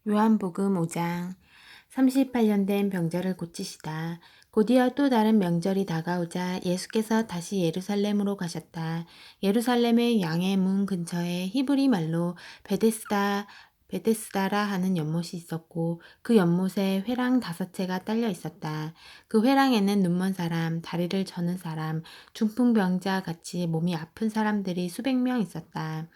요한복음 5장. 38년 된 병자를 고치시다. 곧이어 또 다른 명절이 다가오자 예수께서 다시 예루살렘으로 가셨다. 예루살렘의 양의 문 근처에 히브리 말로 베데스다라 하는 연못이 있었고 그 연못에 회랑 5채가 딸려 있었다. 그 회랑에는 눈먼 사람, 다리를 저는 사람, 중풍병자 같이 몸이 아픈 사람들이 수백 명 있었다.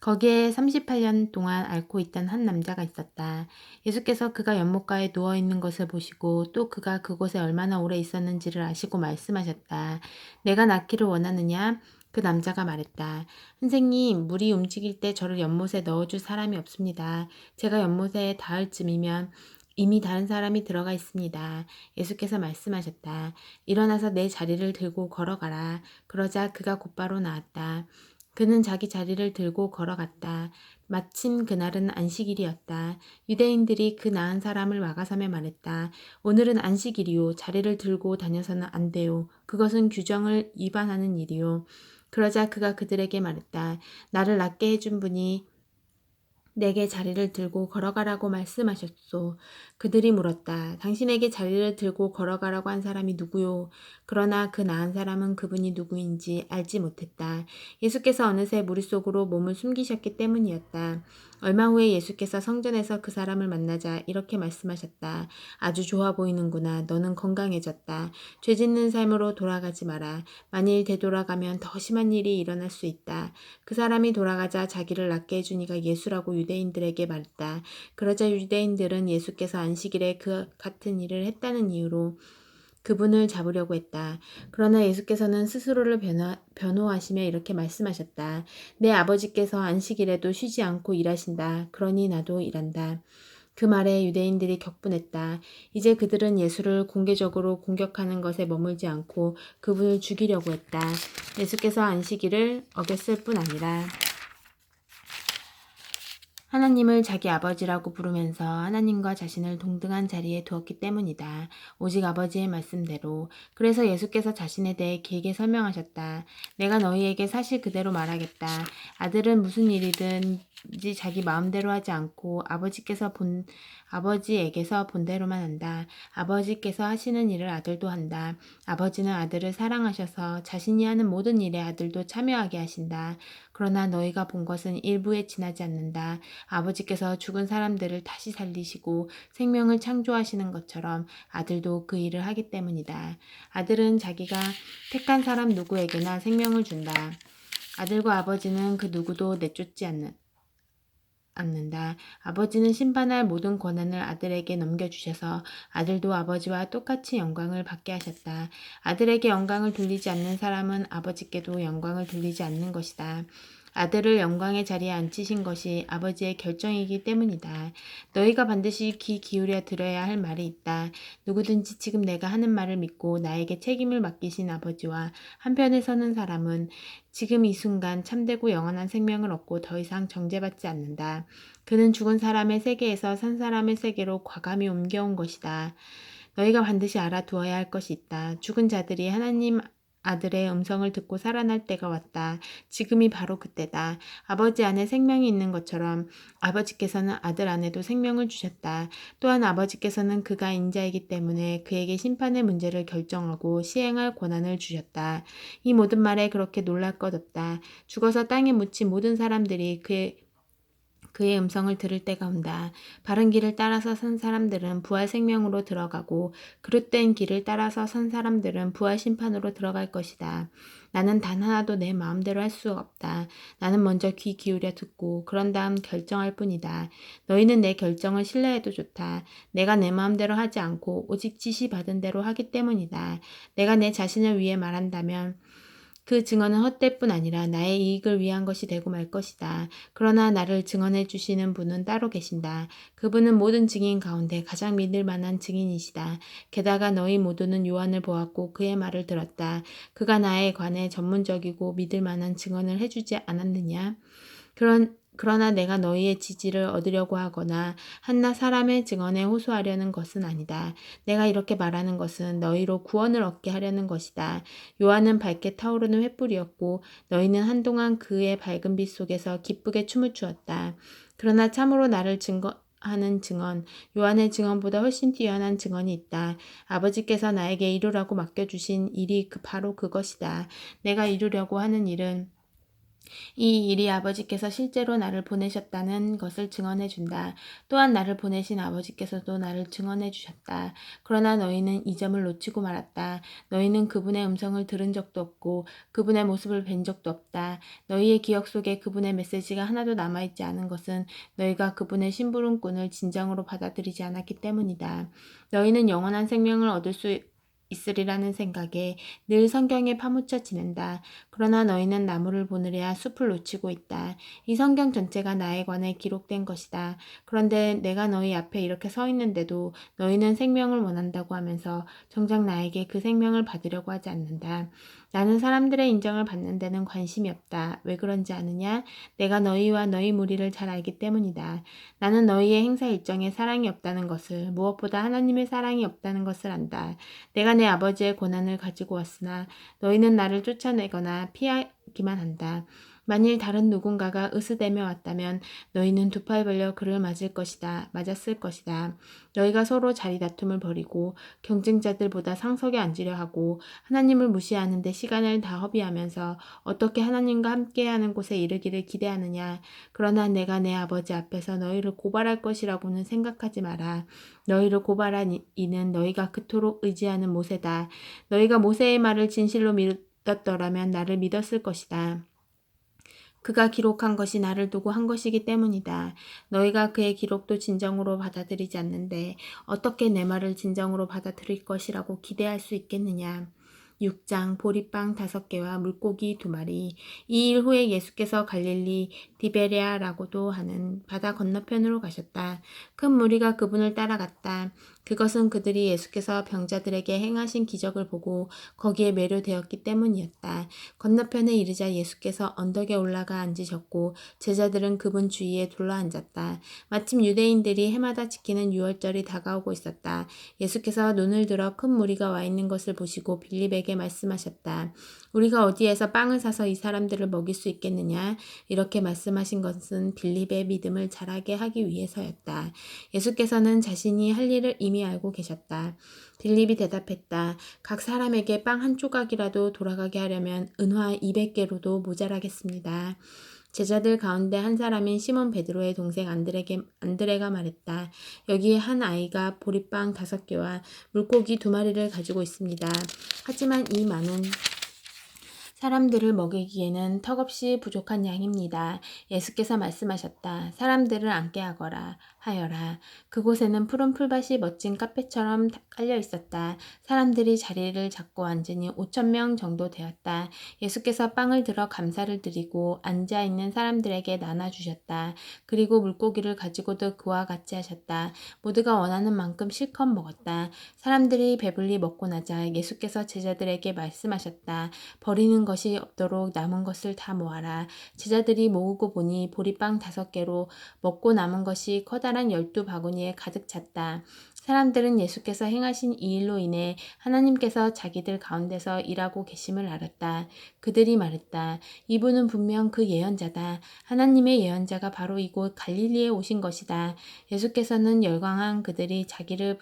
거기에 38년 동안 앓고 있던 한 남자가 있었다. 예수께서 그가 연못가에 누워 있는 것을 보시고 또 그가 그곳에 얼마나 오래 있었는지를 아시고 말씀하셨다. 내가 낫기를 원하느냐? 그 남자가 말했다. 선생님, 물이 움직일 때 저를 연못에 넣어줄 사람이 없습니다. 제가 연못에 닿을 쯤이면 이미 다른 사람이 들어가 있습니다. 예수께서 말씀하셨다. 일어나서 내 자리를 들고 걸어가라. 그러자 그가 곧바로 나았다. 그는 자기 자리를 들고 걸어갔다. 마침 그날은 안식일이었다. 유대인들이 그 나은 사람을 막아서며 말했다. 오늘은 안식일이요. 자리를 들고 다녀서는 안 돼요. 그것은 규정을 위반하는 일이요. 그러자 그가 그들에게 말했다. 나를 낫게 해준 분이 내게 자리를 들고 걸어가라고 말씀하셨소. 그들이 물었다. 당신에게 자리를 들고 걸어가라고 한 사람이 누구요? 그러나 그 나은 사람은 그분이 누구인지 알지 못했다. 예수께서 어느새 무릿속으로 몸을 숨기셨기 때문이었다. 얼마 후에 예수께서 성전에서 그 사람을 만나자 이렇게 말씀하셨다. 아주 좋아 보이는구나. 너는 건강해졌다. 죄 짓는 삶으로 돌아가지 마라. 만일 되돌아가면 더 심한 일이 일어날 수 있다. 그 사람이 돌아가자 자기를 낫게 해준 이가 예수라고 유대인들에게 말했다. 그러자 유대인들은 예수께서 안식일에 그 같은 일을 했다는 이유로 그분을 잡으려고 했다. 그러나 예수께서는 스스로를 변호하시며 이렇게 말씀하셨다. 내 아버지께서 안식일에도 쉬지 않고 일하신다. 그러니 나도 일한다. 그 말에 유대인들이 격분했다. 이제 그들은 예수를 공개적으로 공격하는 것에 머물지 않고 그분을 죽이려고 했다. 예수께서 안식일을 어겼을 뿐 아니라 하나님을 자기 아버지라고 부르면서 하나님과 자신을 동등한 자리에 두었기 때문이다. 오직 아버지의 말씀대로. 그래서 예수께서 자신에 대해 길게 설명하셨다. 내가 너희에게 사실 그대로 말하겠다. 아들은 무슨 일이든지 자기 마음대로 하지 않고 아버지에게서 본 대로만 한다. 아버지께서 하시는 일을 아들도 한다. 아버지는 아들을 사랑하셔서 자신이 하는 모든 일에 아들도 참여하게 하신다. 그러나 너희가 본 것은 일부에 지나지 않는다. 아버지께서 죽은 사람들을 다시 살리시고 생명을 창조하시는 것처럼 아들도 그 일을 하기 때문이다. 아들은 자기가 택한 사람 누구에게나 생명을 준다. 아들과 아버지는 그 누구도 내쫓지 않는다. 아버지는 심판할 모든 권한을 아들에게 넘겨주셔서 아들도 아버지와 똑같이 영광을 받게 하셨다. 아들에게 영광을 돌리지 않는 사람은 아버지께도 영광을 돌리지 않는 것이다. 아들을 영광의 자리에 앉히신 것이 아버지의 결정이기 때문이다. 너희가 반드시 귀 기울여 들어야 할 말이 있다. 누구든지 지금 내가 하는 말을 믿고 나에게 책임을 맡기신 아버지와 한편에 서는 사람은 지금 이 순간 참되고 영원한 생명을 얻고 더 이상 정죄받지 않는다. 그는 죽은 사람의 세계에서 산 사람의 세계로 과감히 옮겨온 것이다. 너희가 반드시 알아두어야 할 것이 있다. 죽은 자들이 하나님 아들의 음성을 듣고 살아날 때가 왔다. 지금이 바로 그때다. 아버지 안에 생명이 있는 것처럼 아버지께서는 아들 안에도 생명을 주셨다. 또한 아버지께서는 그가 인자이기 때문에 그에게 심판의 문제를 결정하고 시행할 권한을 주셨다. 이 모든 말에 그렇게 놀랄 것 없다. 죽어서 땅에 묻힌 모든 사람들이 그의 음성을 들을 때가 온다. 바른 길을 따라서 선 사람들은 부활 생명으로 들어가고 그릇된 길을 따라서 선 사람들은 부활 심판으로 들어갈 것이다. 나는 단 하나도 내 마음대로 할 수 없다. 나는 먼저 귀 기울여 듣고 그런 다음 결정할 뿐이다. 너희는 내 결정을 신뢰해도 좋다. 내가 내 마음대로 하지 않고 오직 지시받은 대로 하기 때문이다. 내가 내 자신을 위해 말한다면 그 증언은 헛될 뿐 아니라 나의 이익을 위한 것이 되고 말 것이다. 그러나 나를 증언해 주시는 분은 따로 계신다. 그분은 모든 증인 가운데 가장 믿을 만한 증인이시다. 게다가 너희 모두는 요한을 보았고 그의 말을 들었다. 그가 나에 관해 전문적이고 믿을 만한 증언을 해주지 않았느냐? 그러나 내가 너희의 지지를 얻으려고 하거나 한낱 사람의 증언에 호소하려는 것은 아니다. 내가 이렇게 말하는 것은 너희로 구원을 얻게 하려는 것이다. 요한은 밝게 타오르는 횃불이었고 너희는 한동안 그의 밝은 빛 속에서 기쁘게 춤을 추었다. 그러나 참으로 나를 하는 증언, 요한의 증언보다 훨씬 뛰어난 증언이 있다. 아버지께서 나에게 이루라고 맡겨주신 일이 바로 그것이다. 내가 이루려고 하는 일은 이 일이 아버지께서 실제로 나를 보내셨다는 것을 증언해 준다. 또한 나를 보내신 아버지께서도 나를 증언해 주셨다. 그러나 너희는 이 점을 놓치고 말았다. 너희는 그분의 음성을 들은 적도 없고 그분의 모습을 뵌 적도 없다. 너희의 기억 속에 그분의 메시지가 하나도 남아있지 않은 것은 너희가 그분의 심부름꾼을 진정으로 받아들이지 않았기 때문이다. 너희는 영원한 생명을 얻을 수 있으리라는 생각에 늘 성경에 파묻혀 지낸다. 그러나 너희는 나무를 보느랴 숲을 놓치고 있다. 이 성경 전체가 나에 관해 기록된 것이다. 그런데 내가 너희 앞에 이렇게 서 있는데도 너희는 생명을 원한다고 하면서 정작 나에게 그 생명을 받으려고 하지 않는다. 나는 사람들의 인정을 받는 데는 관심이 없다. 왜 그런지 아느냐? 내가 너희와 너희 무리를 잘 알기 때문이다. 나는 너희의 행사 일정에 사랑이 없다는 것을, 무엇보다 하나님의 사랑이 없다는 것을 안다. 내가 내 아버지의 고난을 가지고 왔으나 너희는 나를 쫓아내거나 피하기만 한다. 만일 다른 누군가가 으스대며 왔다면 너희는 두 팔 벌려 그를 맞았을 것이다. 너희가 서로 자리 다툼을 벌이고 경쟁자들보다 상석에 앉으려 하고 하나님을 무시하는 데 시간을 다 허비하면서 어떻게 하나님과 함께하는 곳에 이르기를 기대하느냐. 그러나 내가 내 아버지 앞에서 너희를 고발할 것이라고는 생각하지 마라. 너희를 고발한 이는 너희가 그토록 의지하는 모세다. 너희가 모세의 말을 진실로 믿었더라면 나를 믿었을 것이다. 그가 기록한 것이 나를 두고 한 것이기 때문이다. 너희가 그의 기록도 진정으로 받아들이지 않는데 어떻게 내 말을 진정으로 받아들일 것이라고 기대할 수 있겠느냐. 6장 보리빵 5개와 물고기 2마리. 이 일 후에 예수께서 갈릴리 디베레아라고도 하는 바다 건너편으로 가셨다. 큰 무리가 그분을 따라갔다. 그것은 그들이 예수께서 병자들에게 행하신 기적을 보고 거기에 매료되었기 때문이었다. 건너편에 이르자 예수께서 언덕에 올라가 앉으셨고 제자들은 그분 주위에 둘러앉았다. 마침 유대인들이 해마다 지키는 유월절이 다가오고 있었다. 예수께서 눈을 들어 큰 무리가 와 있는 것을 보시고 빌립에게 말씀하셨다. 우리가 어디에서 빵을 사서 이 사람들을 먹일 수 있겠느냐? 이렇게 말씀하신 것은 빌립의 믿음을 자라게 하기 위해서였다. 예수께서는 자신이 할 일을 이미 알고 계셨다. 빌립이 대답했다. 각 사람에게 빵 한 조각이라도 돌아가게 하려면 은화 200개로도 모자라겠습니다. 제자들 가운데 한 사람인 시몬 베드로의 동생 안드레가 말했다. 여기 한 아이가 보리빵 5개와 물고기 2마리를 가지고 있습니다. 하지만 이 많은 사람들을 먹이기에는 턱없이 부족한 양입니다. 예수께서 말씀하셨다. 사람들을 앉게 하여라. 그곳에는 푸른 풀밭이 멋진 카페처럼 깔려 있었다. 사람들이 자리를 잡고 앉으니 5,000명 정도 되었다. 예수께서 빵을 들어 감사를 드리고 앉아있는 사람들에게 나눠주셨다. 그리고 물고기를 가지고도 그와 같이 하셨다. 모두가 원하는 만큼 실컷 먹었다. 사람들이 배불리 먹고 나자 예수께서 제자들에게 말씀하셨다. 버리는 것이 없도록 남은 것을 다 모아라. 제자들이 모으고 보니 보리빵 5개로 먹고 남은 것이 커다란 12바구니에 가득 찼다. 사람들은 예수께서 행하신 이 일로 인해 하나님께서 자기들 가운데서 일하고 계심을 알았다. 그들이 말했다. 이분은 분명 그 예언자다. 하나님의 예언자가 바로 이곳 갈릴리에 오신 것이다. 예수께서는 열광한 그들이 자기를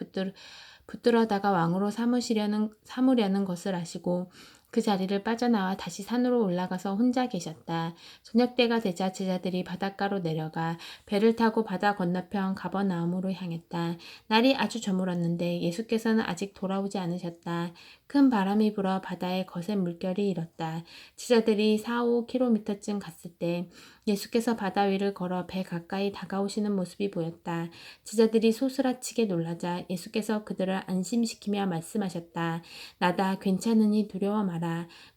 붙들어다가 왕으로 삼으려는 것을 아시고 그 자리를 빠져나와 다시 산으로 올라가서 혼자 계셨다. 저녁 때가 되자 제자들이 바닷가로 내려가 배를 타고 바다 건너편 가버나움으로 향했다. 날이 아주 저물었는데 예수께서는 아직 돌아오지 않으셨다. 큰 바람이 불어 바다에 거센 물결이 일었다. 제자들이 4-5km쯤 갔을 때 예수께서 바다 위를 걸어 배 가까이 다가오시는 모습이 보였다. 제자들이 소스라치게 놀라자 예수께서 그들을 안심시키며 말씀하셨다. 나다 괜찮으니 두려워 마라.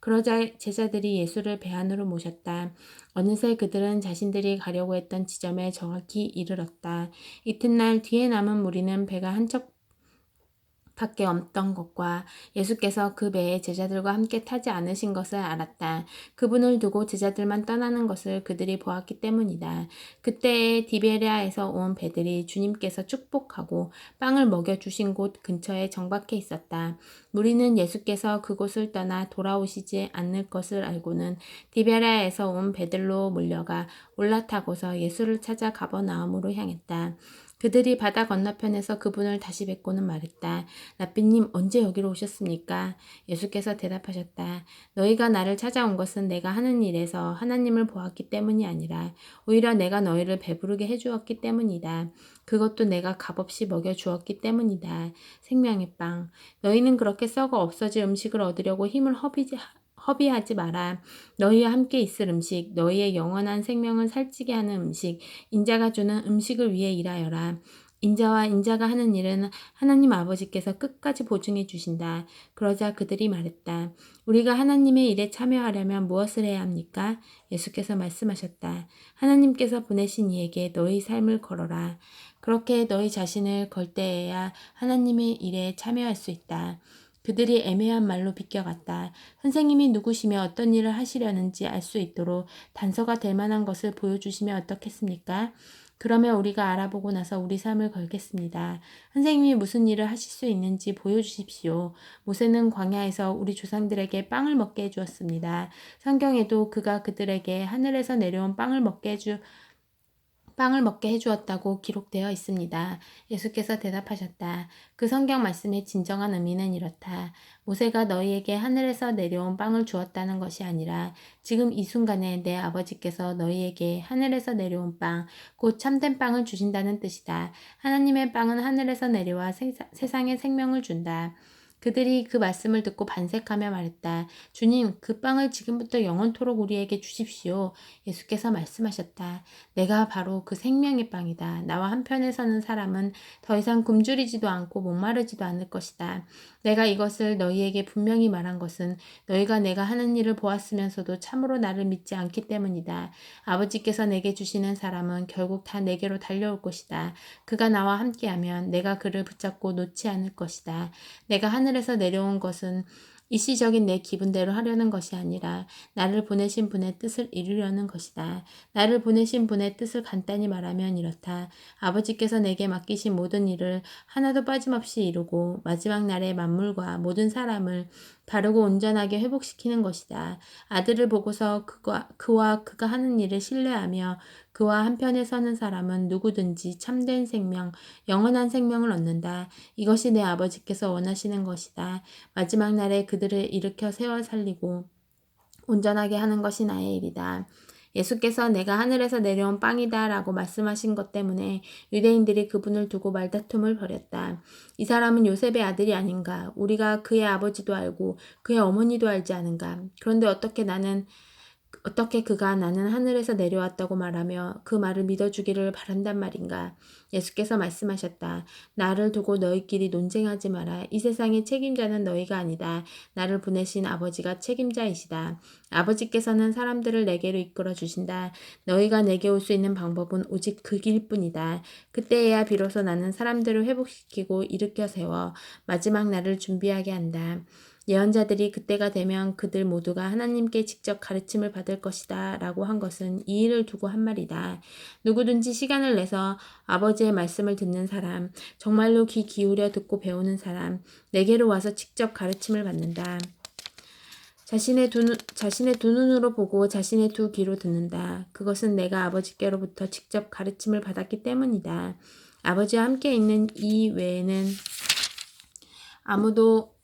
그러자 제자들이 예수를 배 안으로 모셨다. 어느새 그들은 자신들이 가려고 했던 지점에 정확히 이르렀다. 이튿날 뒤에 남은 무리는 배가 한 밖에 없던 것과 예수께서 그 배에 제자들과 함께 타지 않으신 것을 알았다. 그분을 두고 제자들만 떠나는 것을 그들이 보았기 때문이다. 그때에 디베랴에서 온 배들이 주님께서 축복하고 빵을 먹여주신 곳 근처에 정박해 있었다. 무리는 예수께서 그곳을 떠나 돌아오시지 않을 것을 알고는 디베랴에서 온 배들로 몰려가 올라타고서 예수를 찾아 가버나움으로 향했다. 그들이 바다 건너편에서 그분을 다시 뵙고는 말했다. 랍비님, 언제 여기로 오셨습니까? 예수께서 대답하셨다. 너희가 나를 찾아온 것은 내가 하는 일에서 하나님을 보았기 때문이 아니라 오히려 내가 너희를 배부르게 해주었기 때문이다. 그것도 내가 값없이 먹여주었기 때문이다. 생명의 빵. 너희는 그렇게 썩어 없어질 음식을 얻으려고 힘을 허비하지 마라. 너희와 함께 있을 음식, 너희의 영원한 생명을 살찌게 하는 음식, 인자가 주는 음식을 위해 일하여라. 인자와 인자가 하는 일은 하나님 아버지께서 끝까지 보증해 주신다. 그러자 그들이 말했다. 우리가 하나님의 일에 참여하려면 무엇을 해야 합니까? 예수께서 말씀하셨다. 하나님께서 보내신 이에게 너희 삶을 걸어라. 그렇게 너희 자신을 걸 때에야 하나님의 일에 참여할 수 있다. 그들이 애매한 말로 비껴갔다. 선생님이 누구시며 어떤 일을 하시려는지 알 수 있도록 단서가 될 만한 것을 보여주시면 어떻겠습니까? 그러면 우리가 알아보고 나서 우리 삶을 걸겠습니다. 선생님이 무슨 일을 하실 수 있는지 보여주십시오. 모세는 광야에서 우리 조상들에게 빵을 먹게 해주었습니다. 성경에도 그가 그들에게 하늘에서 내려온 빵을 먹게 해주었다고 기록되어 있습니다. 예수께서 대답하셨다. 그 성경 말씀의 진정한 의미는 이렇다. 모세가 너희에게 하늘에서 내려온 빵을 주었다는 것이 아니라 지금 이 순간에 내 아버지께서 너희에게 하늘에서 내려온 빵, 곧 참된 빵을 주신다는 뜻이다. 하나님의 빵은 하늘에서 내려와 세상에 생명을 준다. 그들이 그 말씀을 듣고 반색하며 말했다. 주님, 그 빵을 지금부터 영원토록 우리에게 주십시오. 예수께서 말씀하셨다. 내가 바로 그 생명의 빵이다. 나와 한편에 서는 사람은 더 이상 굶주리지도 않고 목마르지도 않을 것이다. 내가 이것을 너희에게 분명히 말한 것은 너희가 내가 하는 일을 보았으면서도 참으로 나를 믿지 않기 때문이다. 아버지께서 내게 주시는 사람은 결국 다 내게로 달려올 것이다. 그가 나와 함께하면 내가 그를 붙잡고 놓지 않을 것이다. 내가 하늘에서 내려온 것은 일시적인 내 기분대로 하려는 것이 아니라 나를 보내신 분의 뜻을 이루려는 것이다. 나를 보내신 분의 뜻을 간단히 말하면 이렇다. 아버지께서 내게 맡기신 모든 일을 하나도 빠짐없이 이루고 마지막 날에 만물과 모든 사람을 바르고 온전하게 회복시키는 것이다. 아들을 보고서 그와 그가 하는 일을 신뢰하며 그와 한편에 서는 사람은 누구든지 참된 생명, 영원한 생명을 얻는다. 이것이 내 아버지께서 원하시는 것이다. 마지막 날에 그들을 일으켜 세워 살리고 온전하게 하는 것이 나의 일이다. 예수께서 내가 하늘에서 내려온 빵이다 라고 말씀하신 것 때문에 유대인들이 그분을 두고 말다툼을 벌였다. 이 사람은 요셉의 아들이 아닌가? 우리가 그의 아버지도 알고 그의 어머니도 알지 않은가? 그런데 어떻게 그가 나는 하늘에서 내려왔다고 말하며 그 말을 믿어주기를 바란단 말인가? 예수께서 말씀하셨다. 나를 두고 너희끼리 논쟁하지 마라. 이 세상의 책임자는 너희가 아니다. 나를 보내신 아버지가 책임자이시다. 아버지께서는 사람들을 내게로 이끌어 주신다. 너희가 내게 올 수 있는 방법은 오직 그 길뿐이다. 그때에야 비로소 나는 사람들을 회복시키고 일으켜 세워 마지막 날을 준비하게 한다. 예언자들이 그때가 되면 그들 모두가 하나님께 직접 가르침을 받을 것이다 라고 한 것은 이 일을 두고 한 말이다. 누구든지 시간을 내서 아버지의 말씀을 듣는 사람, 정말로 귀 기울여 듣고 배우는 사람, 내게로 와서 직접 가르침을 받는다. 자신의 두 눈으로 보고 자신의 두 귀로 듣는다. 그것은 내가 아버지께로부터 직접 가르침을 받았기 때문이다. 아버지와 함께 있는 이 외에는 아무도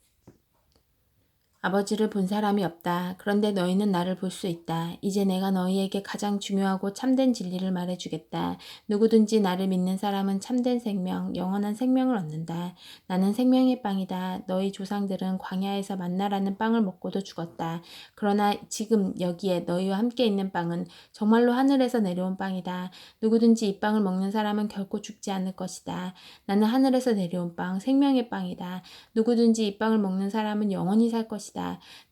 아버지를 본 사람이 없다. 그런데 너희는 나를 볼 수 있다. 이제 내가 너희에게 가장 중요하고 참된 진리를 말해주겠다. 누구든지 나를 믿는 사람은 참된 생명, 영원한 생명을 얻는다. 나는 생명의 빵이다. 너희 조상들은 광야에서 만나라는 빵을 먹고도 죽었다. 그러나 지금 여기에 너희와 함께 있는 빵은 정말로 하늘에서 내려온 빵이다. 누구든지 이 빵을 먹는 사람은 결코 죽지 않을 것이다. 나는 하늘에서 내려온 빵, 생명의 빵이다. 누구든지 이 빵을 먹는 사람은 영원히 살 것이다.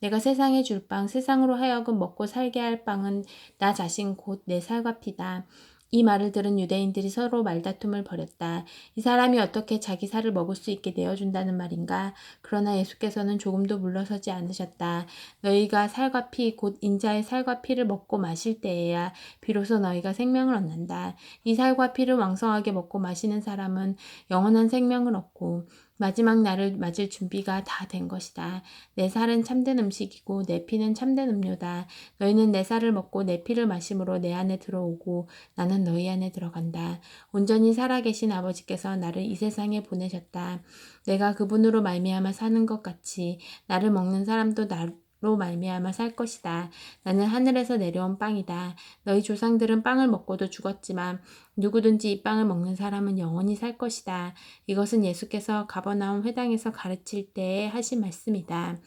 내가 세상에 줄 빵, 세상으로 하여금 먹고 살게 할 빵은 나 자신 곧 내 살과 피다. 이 말을 들은 유대인들이 서로 말다툼을 벌였다. 이 사람이 어떻게 자기 살을 먹을 수 있게 내어준다는 말인가? 그러나 예수께서는 조금도 물러서지 않으셨다. 너희가 살과 피, 곧 인자의 살과 피를 먹고 마실 때에야 비로소 너희가 생명을 얻는다. 이 살과 피를 왕성하게 먹고 마시는 사람은 영원한 생명을 얻고 마지막 날을 맞을 준비가 다 된 것이다. 내 살은 참된 음식이고 내 피는 참된 음료다. 너희는 내 살을 먹고 내 피를 마심으로 내 안에 들어오고 나는 너희 안에 들어간다. 온전히 살아계신 아버지께서 나를 이 세상에 보내셨다. 내가 그분으로 말미암아 사는 것 같이 나를 먹는 사람도 나로 말미암아 살 것이다. 나는 하늘에서 내려온 빵이다. 너희 조상들은 빵을 먹고도 죽었지만 누구든지 이 빵을 먹는 사람은 영원히 살 것이다. 이것은 예수께서 가버나움 회당에서 가르칠 때에 하신 말씀이다.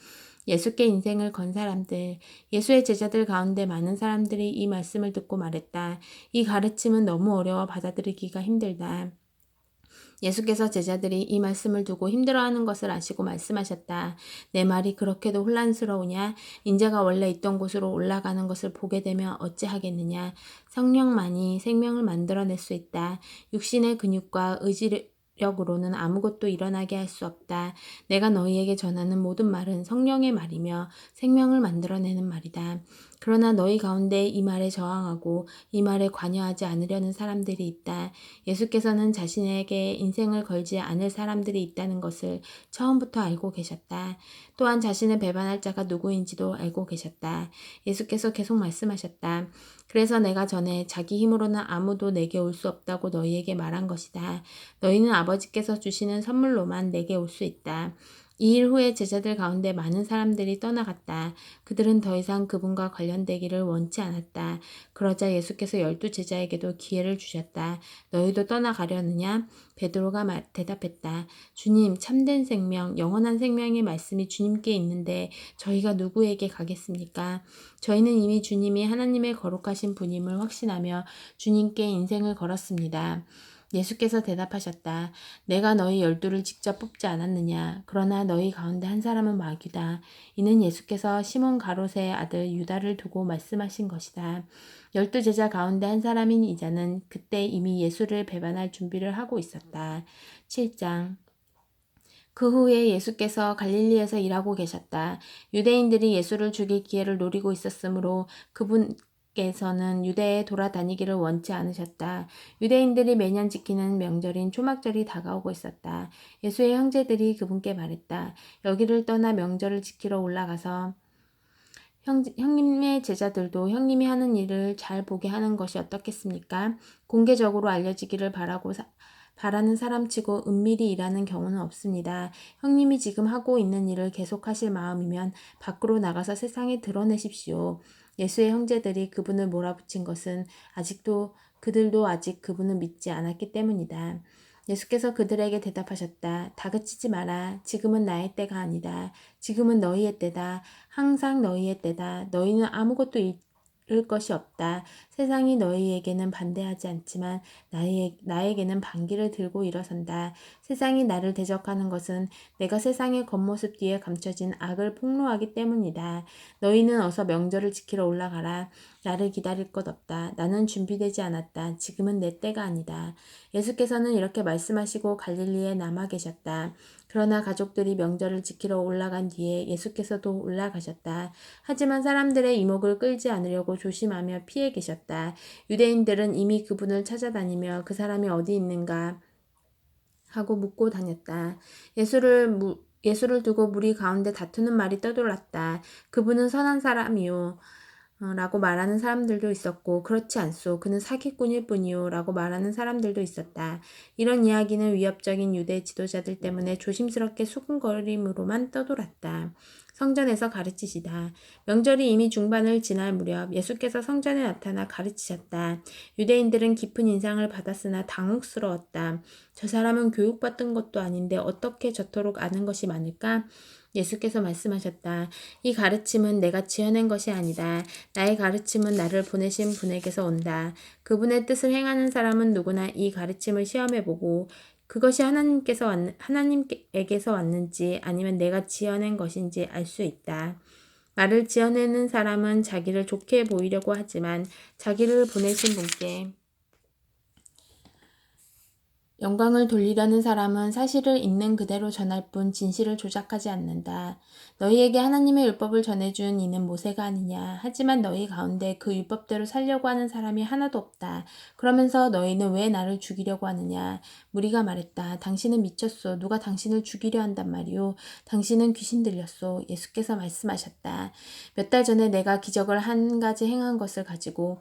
예수께 인생을 건 사람들, 예수의 제자들 가운데 많은 사람들이 이 말씀을 듣고 말했다. 이 가르침은 너무 어려워 받아들이기가 힘들다. 예수께서 제자들이 이 말씀을 두고 힘들어하는 것을 아시고 말씀하셨다. 내 말이 그렇게도 혼란스러우냐? 인자가 원래 있던 곳으로 올라가는 것을 보게 되면 어찌하겠느냐? 성령만이 생명을 만들어낼 수 있다. 육신의 근육과 의지력으로는 아무것도 일어나게 할 수 없다. 내가 너희에게 전하는 모든 말은 성령의 말이며 생명을 만들어내는 말이다. 그러나 너희 가운데 이 말에 저항하고 이 말에 관여하지 않으려는 사람들이 있다. 예수께서는 자신에게 인생을 걸지 않을 사람들이 있다는 것을 처음부터 알고 계셨다. 또한 자신을 배반할 자가 누구인지도 알고 계셨다. 예수께서 계속 말씀하셨다. 그래서 내가 전에 자기 힘으로는 아무도 내게 올 수 없다고 너희에게 말한 것이다. 너희는 아버지께서 주시는 선물로만 내게 올 수 있다. 이 일 후에 제자들 가운데 많은 사람들이 떠나갔다. 그들은 더 이상 그분과 관련되기를 원치 않았다. 그러자 예수께서 12 제자에게도 기회를 주셨다. 너희도 떠나가려느냐? 베드로가 대답했다. 주님, 참된 생명, 영원한 생명의 말씀이 주님께 있는데 저희가 누구에게 가겠습니까? 저희는 이미 주님이 하나님의 거룩하신 분임을 확신하며 주님께 인생을 걸었습니다. 예수께서 대답하셨다. 내가 너희 12를 직접 뽑지 않았느냐? 그러나 너희 가운데 한 사람은 마귀다. 이는 예수께서 시몬 가롯의 아들 유다를 두고 말씀하신 것이다. 12 제자 가운데 한 사람인 이자는 그때 이미 예수를 배반할 준비를 하고 있었다. 7장 그 후에 예수께서 갈릴리에서 일하고 계셨다. 유대인들이 예수를 죽일 기회를 노리고 있었으므로 그분께서는 유대에 돌아다니기를 원치 않으셨다. 유대인들이 매년 지키는 명절인 초막절이 다가오고 있었다. 예수의 형제들이 그분께 말했다. 여기를 떠나 명절을 지키러 올라가서 형님의 제자들도 형님이 하는 일을 잘 보게 하는 것이 어떻겠습니까? 공개적으로 알려지기를 바라는 사람치고 은밀히 일하는 경우는 없습니다. 형님이 지금 하고 있는 일을 계속하실 마음이면 밖으로 나가서 세상에 드러내십시오. 예수의 형제들이 그분을 몰아붙인 것은 그들도 아직 그분을 믿지 않았기 때문이다. 예수께서 그들에게 대답하셨다. 다그치지 마라. 지금은 나의 때가 아니다. 지금은 너희의 때다. 항상 너희의 때다. 너희는 아무것도 잃을 것이 없다. 세상이 너희에게는 반대하지 않지만 나에게는 반기를 들고 일어선다. 세상이 나를 대적하는 것은 내가 세상의 겉모습 뒤에 감춰진 악을 폭로하기 때문이다. 너희는 어서 명절을 지키러 올라가라. 나를 기다릴 것 없다. 나는 준비되지 않았다. 지금은 내 때가 아니다. 예수께서는 이렇게 말씀하시고 갈릴리에 남아 계셨다. 그러나 가족들이 명절을 지키러 올라간 뒤에 예수께서도 올라가셨다. 하지만 사람들의 이목을 끌지 않으려고 조심하며 피해 계셨다. 유대인들은 이미 그분을 찾아다니며 그 사람이 어디 있는가 하고 묻고 다녔다. 예수를 두고 무리 가운데 다투는 말이 떠돌았다. 그분은 선한 사람이요. 라고 말하는 사람들도 있었고 그렇지 않소. 그는 사기꾼일 뿐이요. 라고 말하는 사람들도 있었다. 이런 이야기는 위협적인 유대 지도자들 때문에 조심스럽게 수군거림으로만 떠돌았다. 성전에서 가르치시다. 명절이 이미 중반을 지날 무렵 예수께서 성전에 나타나 가르치셨다. 유대인들은 깊은 인상을 받았으나 당혹스러웠다. 저 사람은 교육받은 것도 아닌데 어떻게 저토록 아는 것이 많을까? 예수께서 말씀하셨다. 이 가르침은 내가 지어낸 것이 아니다. 나의 가르침은 나를 보내신 분에게서 온다. 그분의 뜻을 행하는 사람은 누구나 이 가르침을 시험해보고 그것이 하나님에게서 왔는지 아니면 내가 지어낸 것인지 알 수 있다. 말을 지어내는 사람은 자기를 좋게 보이려고 하지만 자기를 보내신 분께 영광을 돌리려는 사람은 사실을 있는 그대로 전할 뿐 진실을 조작하지 않는다. 너희에게 하나님의 율법을 전해준 이는 모세가 아니냐. 하지만 너희 가운데 그 율법대로 살려고 하는 사람이 하나도 없다. 그러면서 너희는 왜 나를 죽이려고 하느냐. 무리가 말했다. 당신은 미쳤소. 누가 당신을 죽이려 한단 말이오. 당신은 귀신 들렸소. 예수께서 말씀하셨다. 몇 달 전에 내가 기적을 한 가지 행한 것을 가지고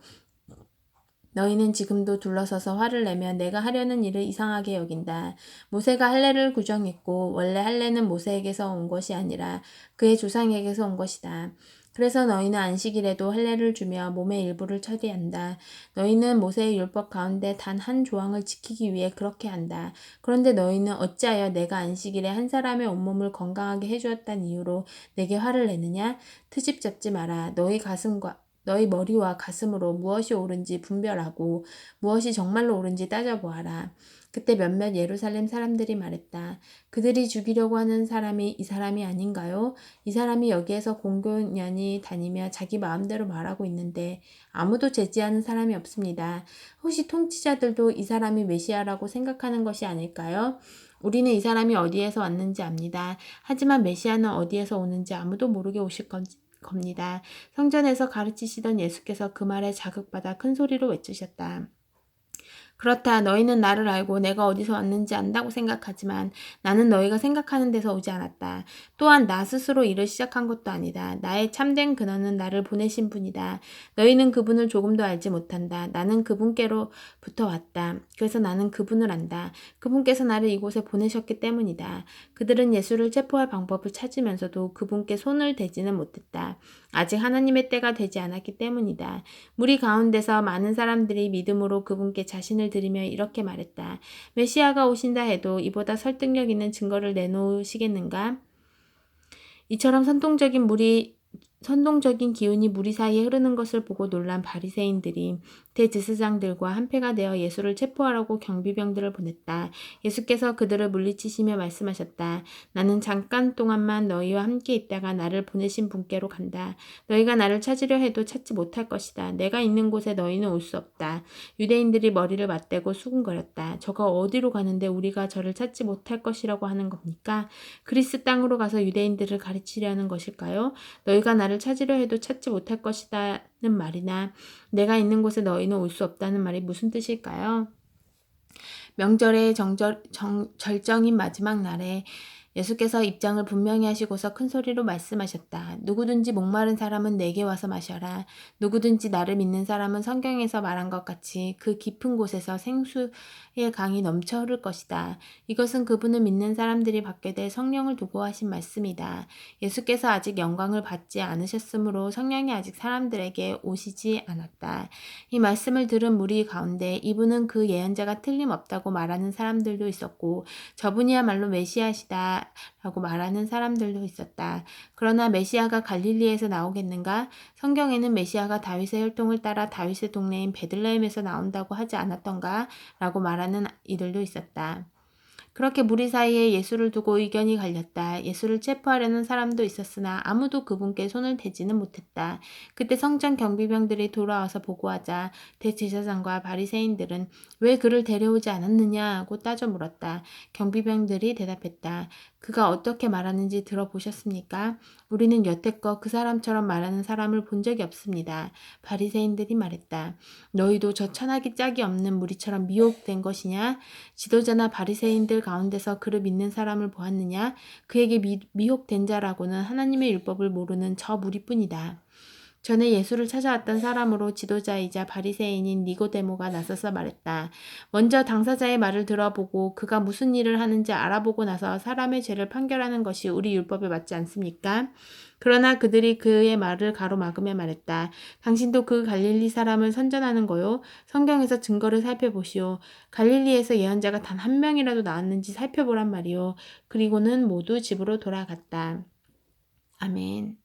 너희는 지금도 둘러서서 화를 내며 내가 하려는 일을 이상하게 여긴다. 모세가 할례를 구정했고 원래 할례는 모세에게서 온 것이 아니라 그의 조상에게서 온 것이다. 그래서 너희는 안식일에도 할례를 주며 몸의 일부를 처리한다. 너희는 모세의 율법 가운데 단 한 조항을 지키기 위해 그렇게 한다. 그런데 너희는 어찌하여 내가 안식일에 한 사람의 온몸을 건강하게 해주었다는 이유로 내게 화를 내느냐? 트집 잡지 마라. 너희 머리와 가슴으로 무엇이 옳은지 분별하고 무엇이 정말로 옳은지 따져보아라. 그때 몇몇 예루살렘 사람들이 말했다. 그들이 죽이려고 하는 사람이 이 사람이 아닌가요? 이 사람이 여기에서 공공연히 다니며 자기 마음대로 말하고 있는데 아무도 제지하는 사람이 없습니다. 혹시 통치자들도 이 사람이 메시아라고 생각하는 것이 아닐까요? 우리는 이 사람이 어디에서 왔는지 압니다. 하지만 메시아는 어디에서 오는지 아무도 모르게 오실 겁니다. 성전에서 가르치시던 예수께서 그 말에 자극받아 큰 소리로 외치셨다. 그렇다. 너희는 나를 알고 내가 어디서 왔는지 안다고 생각하지만 나는 너희가 생각하는 데서 오지 않았다. 또한 나 스스로 일을 시작한 것도 아니다. 나의 참된 근원은 나를 보내신 분이다. 너희는 그분을 조금도 알지 못한다. 나는 그분께로부터 왔다. 그래서 나는 그분을 안다. 그분께서 나를 이곳에 보내셨기 때문이다. 그들은 예수를 체포할 방법을 찾으면서도 그분께 손을 대지는 못했다. 아직 하나님의 때가 되지 않았기 때문이다. 무리 가운데서 많은 사람들이 믿음으로 그분께 자신을 드리며 이렇게 말했다. 메시아가 오신다 해도 이보다 설득력 있는 증거를 내놓으시겠는가? 이처럼 선동적인 기운이 무리 사이에 흐르는 것을 보고 놀란 바리새인들이 대제사장들과 한패가 되어 예수를 체포하라고 경비병들을 보냈다. 예수께서 그들을 물리치시며 말씀하셨다. 나는 잠깐 동안만 너희와 함께 있다가 나를 보내신 분께로 간다. 너희가 나를 찾으려 해도 찾지 못할 것이다. 내가 있는 곳에 너희는 올 수 없다. 유대인들이 머리를 맞대고 수군거렸다. 저가 어디로 가는데 우리가 저를 찾지 못할 것이라고 하는 겁니까? 그리스 땅으로 가서 유대인들을 가르치려는 것일까요? 너희가 나를 찾으려 해도 찾지 못할 것이다는 말이나 내가 있는 곳에 너희는 올 수 없다는 말이 무슨 뜻일까요? 명절의 절정인 마지막 날에 예수께서 입장을 분명히 하시고서 큰 소리로 말씀하셨다. 누구든지 목마른 사람은 내게 와서 마셔라. 누구든지 나를 믿는 사람은 성경에서 말한 것 같이 그 깊은 곳에서 생수의 강이 넘쳐 흐를 것이다. 이것은 그분을 믿는 사람들이 받게 될 성령을 두고 하신 말씀이다. 예수께서 아직 영광을 받지 않으셨으므로 성령이 아직 사람들에게 오시지 않았다. 이 말씀을 들은 무리 가운데 이분은 그 예언자가 틀림없다고 말하는 사람들도 있었고 저분이야말로 메시아시다 라고 말하는 사람들도 있었다. 그러나 메시아가 갈릴리에서 나오겠는가? 성경에는 메시아가 다윗의 혈통을 따라 다윗의 동네인 베들레헴에서 나온다고 하지 않았던가? 라고 말하는 이들도 있었다. 그렇게 무리 사이에 예수를 두고 의견이 갈렸다. 예수를 체포하려는 사람도 있었으나 아무도 그분께 손을 대지는 못했다. 그때 성전 경비병들이 돌아와서 보고하자 대제사장과 바리새인들은 왜 그를 데려오지 않았느냐고 따져 물었다. 경비병들이 대답했다. 그가 어떻게 말하는지 들어보셨습니까? 우리는 여태껏 그 사람처럼 말하는 사람을 본 적이 없습니다. 바리새인들이 말했다. 너희도 저 천하기 짝이 없는 무리처럼 미혹된 것이냐? 지도자나 바리새인들 가운데서 그를 믿는 사람을 보았느냐? 그에게 미혹된 자라고는 하나님의 율법을 모르는 저 무리뿐이다. 전에 예수를 찾아왔던 사람으로 지도자이자 바리새인인 니고데모가 나서서 말했다. 먼저 당사자의 말을 들어보고 그가 무슨 일을 하는지 알아보고 나서 사람의 죄를 판결하는 것이 우리 율법에 맞지 않습니까? 그러나 그들이 그의 말을 가로막으며 말했다. 당신도 그 갈릴리 사람을 선전하는 거요? 성경에서 증거를 살펴보시오. 갈릴리에서 예언자가 단 한 명이라도 나왔는지 살펴보란 말이오. 그리고는 모두 집으로 돌아갔다. 아멘.